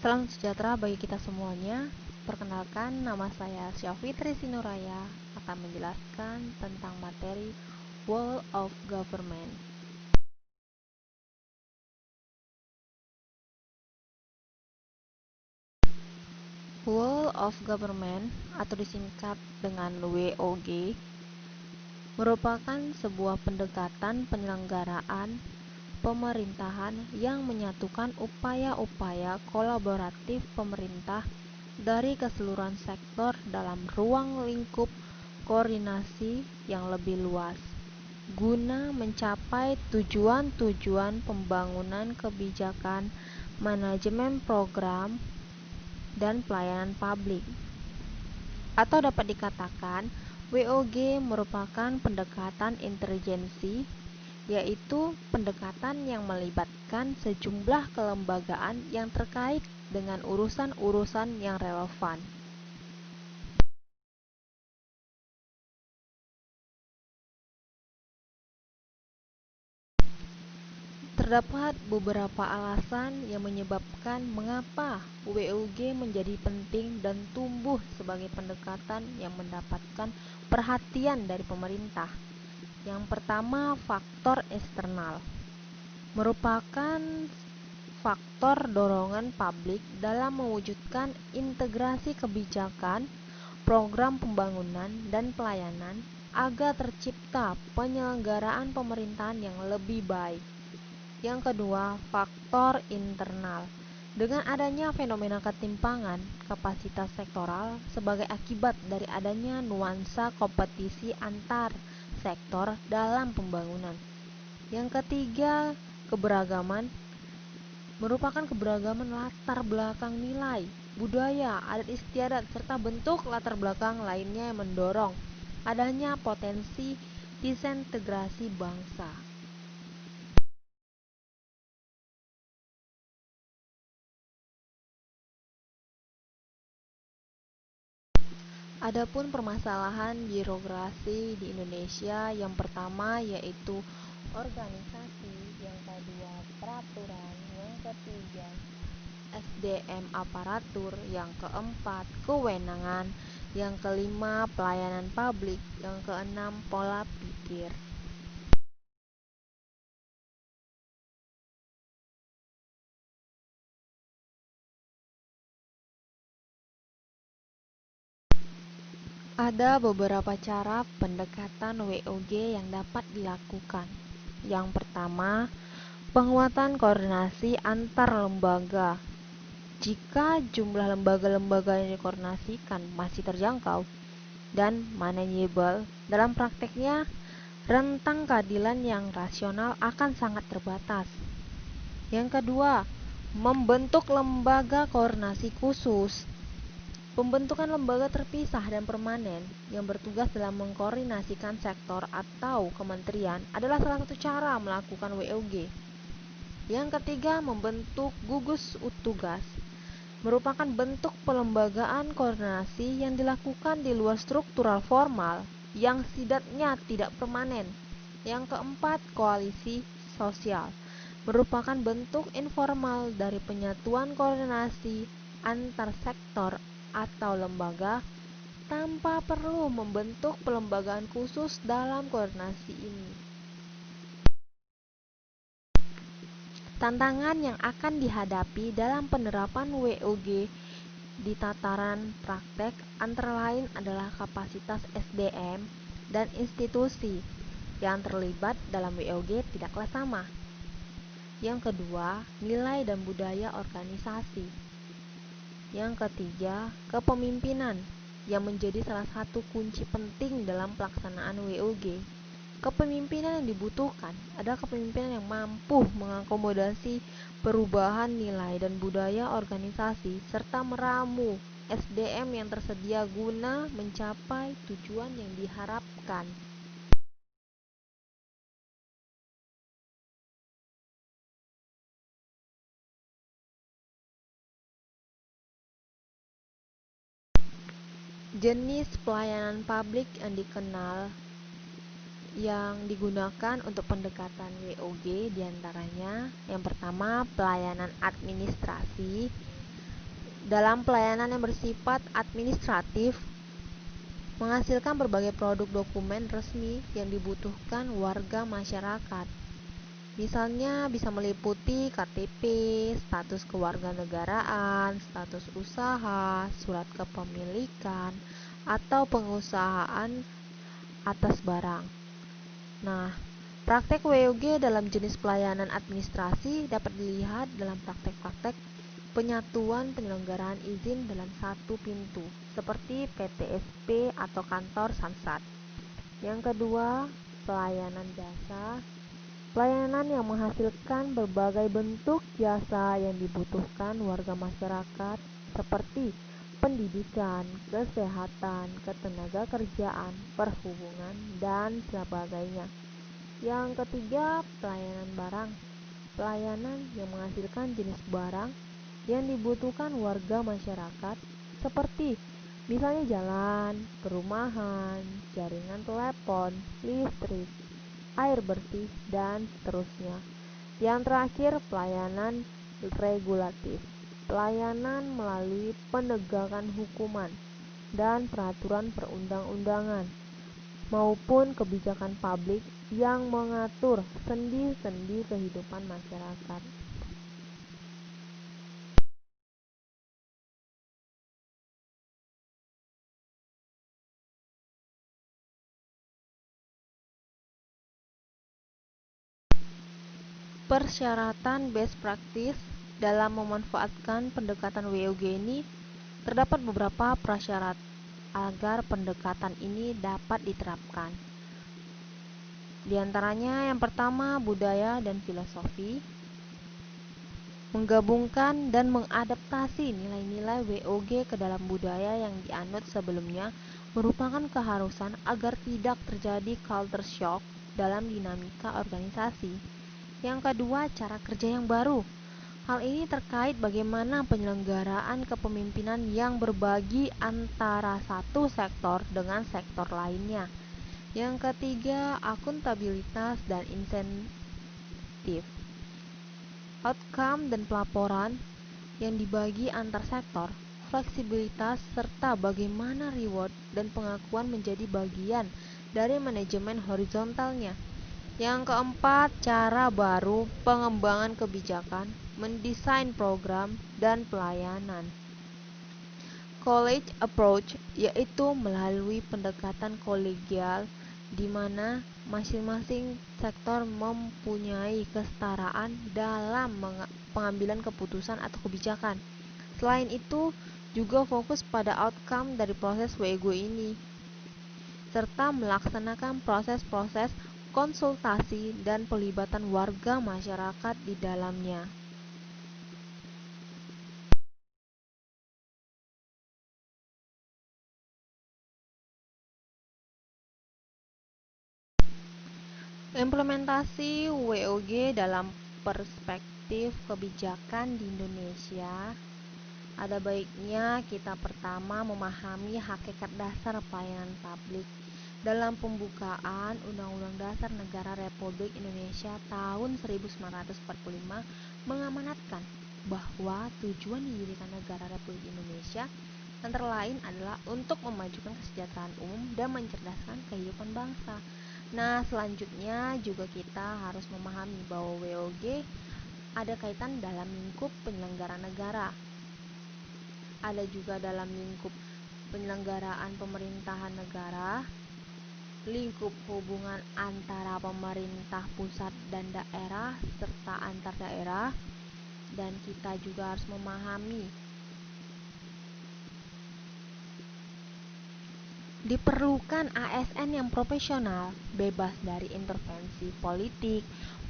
Salam sejahtera bagi kita semuanya. Perkenalkan, nama saya Syafitri Sinuraya akan menjelaskan tentang materi Whole of Government. Whole of Government atau disingkat dengan WOG merupakan sebuah pendekatan penyelenggaraan pemerintahan yang menyatukan upaya-upaya kolaboratif pemerintah dari keseluruhan sektor dalam ruang lingkup koordinasi yang lebih luas, guna mencapai tujuan-tujuan pembangunan kebijakan, manajemen program, dan pelayanan publik. Atau dapat dikatakan, WOG merupakan pendekatan intelijensi, yaitu pendekatan yang melibatkan sejumlah kelembagaan yang terkait dengan urusan-urusan yang relevan. Terdapat beberapa alasan yang menyebabkan mengapa WOG menjadi penting dan tumbuh sebagai pendekatan yang mendapatkan perhatian dari pemerintah. Yang pertama, faktor eksternal merupakan faktor dorongan publik dalam mewujudkan integrasi kebijakan, program pembangunan, dan pelayanan agar tercipta penyelenggaraan pemerintahan yang lebih baik. Yang kedua, faktor internal. Dengan adanya fenomena ketimpangan kapasitas sektoral sebagai akibat dari adanya nuansa kompetisi antar sektor dalam pembangunan. Yang ketiga, keberagaman merupakan keberagaman latar belakang nilai, budaya, adat istiadat, serta bentuk latar belakang lainnya yang mendorong adanya potensi disintegrasi bangsa. Adapun permasalahan birokrasi di Indonesia, yang pertama yaitu organisasi, yang kedua peraturan, yang ketiga SDM aparatur, yang keempat kewenangan, yang kelima pelayanan publik, yang keenam pola pikir. Ada beberapa cara pendekatan WOG yang dapat dilakukan. Yang pertama, penguatan koordinasi antar lembaga. Jika jumlah lembaga-lembaga yang dikoordinasikan masih terjangkau dan manajeable, dalam prakteknya rentang keadilan yang rasional akan sangat terbatas. Yang kedua, membentuk lembaga koordinasi khusus. Pembentukan lembaga terpisah dan permanen yang bertugas dalam mengkoordinasikan sektor atau kementerian adalah salah satu cara melakukan WOG. Yang ketiga, membentuk gugus tugas merupakan bentuk pelembagaan koordinasi yang dilakukan di luar struktural formal yang setidaknya tidak permanen. Yang keempat, koalisi sosial merupakan bentuk informal dari penyatuan koordinasi antar sektor atau lembaga tanpa perlu membentuk pelembagaan khusus dalam koordinasi ini. Tantangan yang akan dihadapi dalam penerapan WOG di tataran praktek antara lain adalah kapasitas SDM dan institusi yang terlibat dalam WOG tidaklah sama. Yang kedua, nilai dan budaya organisasi. Yang ketiga, kepemimpinan yang menjadi salah satu kunci penting dalam pelaksanaan WOG. Kepemimpinan yang dibutuhkan adalah kepemimpinan yang mampu mengakomodasi perubahan nilai dan budaya organisasi serta meramu SDM yang tersedia guna mencapai tujuan yang diharapkan. Jenis pelayanan publik yang digunakan untuk pendekatan WOG diantaranya yang pertama pelayanan administrasi, dalam pelayanan yang bersifat administratif, menghasilkan berbagai produk dokumen resmi yang dibutuhkan warga masyarakat. Misalnya bisa meliputi KTP, status kewarganegaraan, status usaha, surat kepemilikan, atau pengusahaan atas barang. Nah, praktek WOG dalam jenis pelayanan administrasi dapat dilihat dalam praktek-praktek penyatuan penyelenggaraan izin dalam satu pintu, seperti PTSP atau kantor Samsat. Yang kedua, pelayanan jasa. Pelayanan yang menghasilkan berbagai bentuk jasa yang dibutuhkan warga masyarakat, seperti pendidikan, kesehatan, ketenagakerjaan, perhubungan, dan sebagainya. Yang ketiga, pelayanan barang. Pelayanan yang menghasilkan jenis barang yang dibutuhkan warga masyarakat, seperti misalnya jalan, perumahan, jaringan telepon, listrik, air bersih, dan seterusnya. Yang terakhir, pelayanan regulatif. Pelayanan melalui penegakan hukuman dan peraturan perundang-undangan maupun kebijakan publik yang mengatur sendi-sendi kehidupan masyarakat. Persyaratan best practice dalam memanfaatkan pendekatan WOG ini terdapat beberapa prasyarat agar pendekatan ini dapat diterapkan. Di antaranya yang pertama budaya dan filosofi, menggabungkan dan mengadaptasi nilai-nilai WOG ke dalam budaya yang dianut sebelumnya merupakan keharusan agar tidak terjadi culture shock dalam dinamika organisasi. Yang kedua, cara kerja yang baru. Hal ini terkait bagaimana penyelenggaraan kepemimpinan yang berbagi antara satu sektor dengan sektor lainnya. Yang ketiga, akuntabilitas dan insentif. Outcome dan pelaporan yang dibagi antar sektor, fleksibilitas, serta bagaimana reward dan pengakuan menjadi bagian dari manajemen horizontalnya. Yang keempat, cara baru pengembangan kebijakan, mendesain program, dan pelayanan. College approach yaitu melalui pendekatan kolegial di mana masing-masing sektor mempunyai kesetaraan dalam pengambilan keputusan atau kebijakan. Selain itu, juga fokus pada outcome dari proses WEGO ini, serta melaksanakan proses-proses konsultasi dan pelibatan warga masyarakat di dalamnya. Implementasi WOG dalam perspektif kebijakan di Indonesia, ada baiknya kita pertama memahami hakikat dasar pelayanan publik. Dalam pembukaan Undang-Undang Dasar Negara Republik Indonesia tahun 1945 mengamanatkan bahwa tujuan didirikan Negara Republik Indonesia antara lain adalah untuk memajukan kesejahteraan umum dan mencerdaskan kehidupan bangsa. Nah, selanjutnya juga kita harus memahami bahwa WOG ada kaitan dalam lingkup penyelenggara negara. Ada juga dalam lingkup penyelenggaraan pemerintahan negara, lingkup hubungan antara pemerintah pusat dan daerah serta antar daerah, dan kita juga harus memahami diperlukan ASN yang profesional, bebas dari intervensi politik,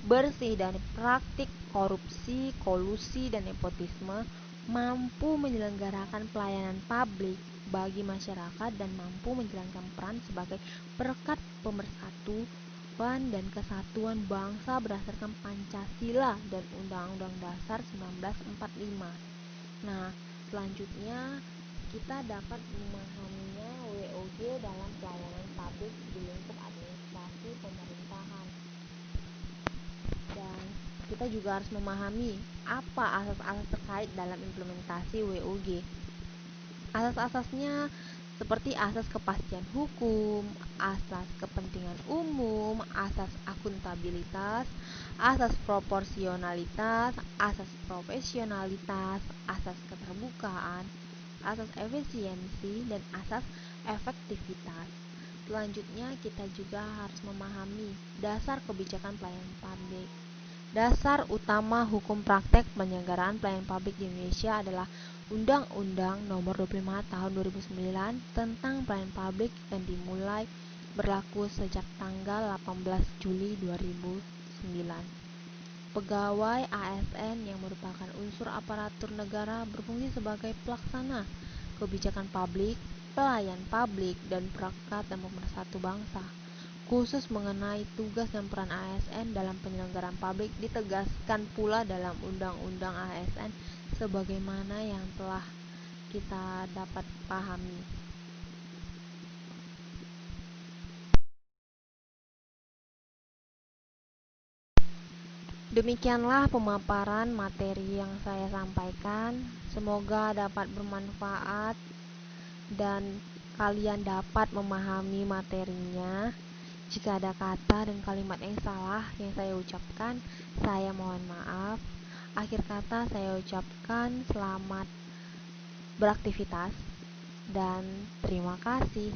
bersih dari praktik korupsi, kolusi, dan nepotisme, mampu menyelenggarakan pelayanan publik bagi masyarakat dan mampu menjalankan peran sebagai perekat pemersatuan dan kesatuan bangsa berdasarkan Pancasila dan Undang-Undang Dasar 1945. Nah, selanjutnya kita dapat memahaminya WOG dalam pelayanan publik di lingkup administrasi pemerintahan. Dan kita juga harus memahami apa asas-asas terkait dalam implementasi WUG. Asas-asasnya seperti asas kepastian hukum, asas kepentingan umum, asas akuntabilitas, asas proporsionalitas, asas profesionalitas, asas keterbukaan, asas efisiensi, dan asas efektivitas. Selanjutnya, kita juga harus memahami dasar kebijakan pelayanan publik. Dasar utama hukum praktek penyelenggaraan pelayanan publik di Indonesia adalah Undang-Undang Nomor 25 Tahun 2009 tentang Pelayanan Publik yang dimulai berlaku sejak tanggal 18 Juli 2009. Pegawai ASN yang merupakan unsur aparatur negara berfungsi sebagai pelaksana kebijakan publik, pelayan publik, dan perekat dan pemersatu bangsa. Khusus mengenai tugas dan peran ASN dalam penyelenggaraan publik ditegaskan pula dalam Undang-Undang ASN sebagaimana yang telah kita dapat pahami. Demikianlah pemaparan materi yang saya sampaikan. Semoga dapat bermanfaat dan kalian dapat memahami materinya. Jika ada kata dan kalimat yang salah yang saya ucapkan, saya mohon maaf. Akhir kata saya ucapkan selamat beraktivitas dan terima kasih.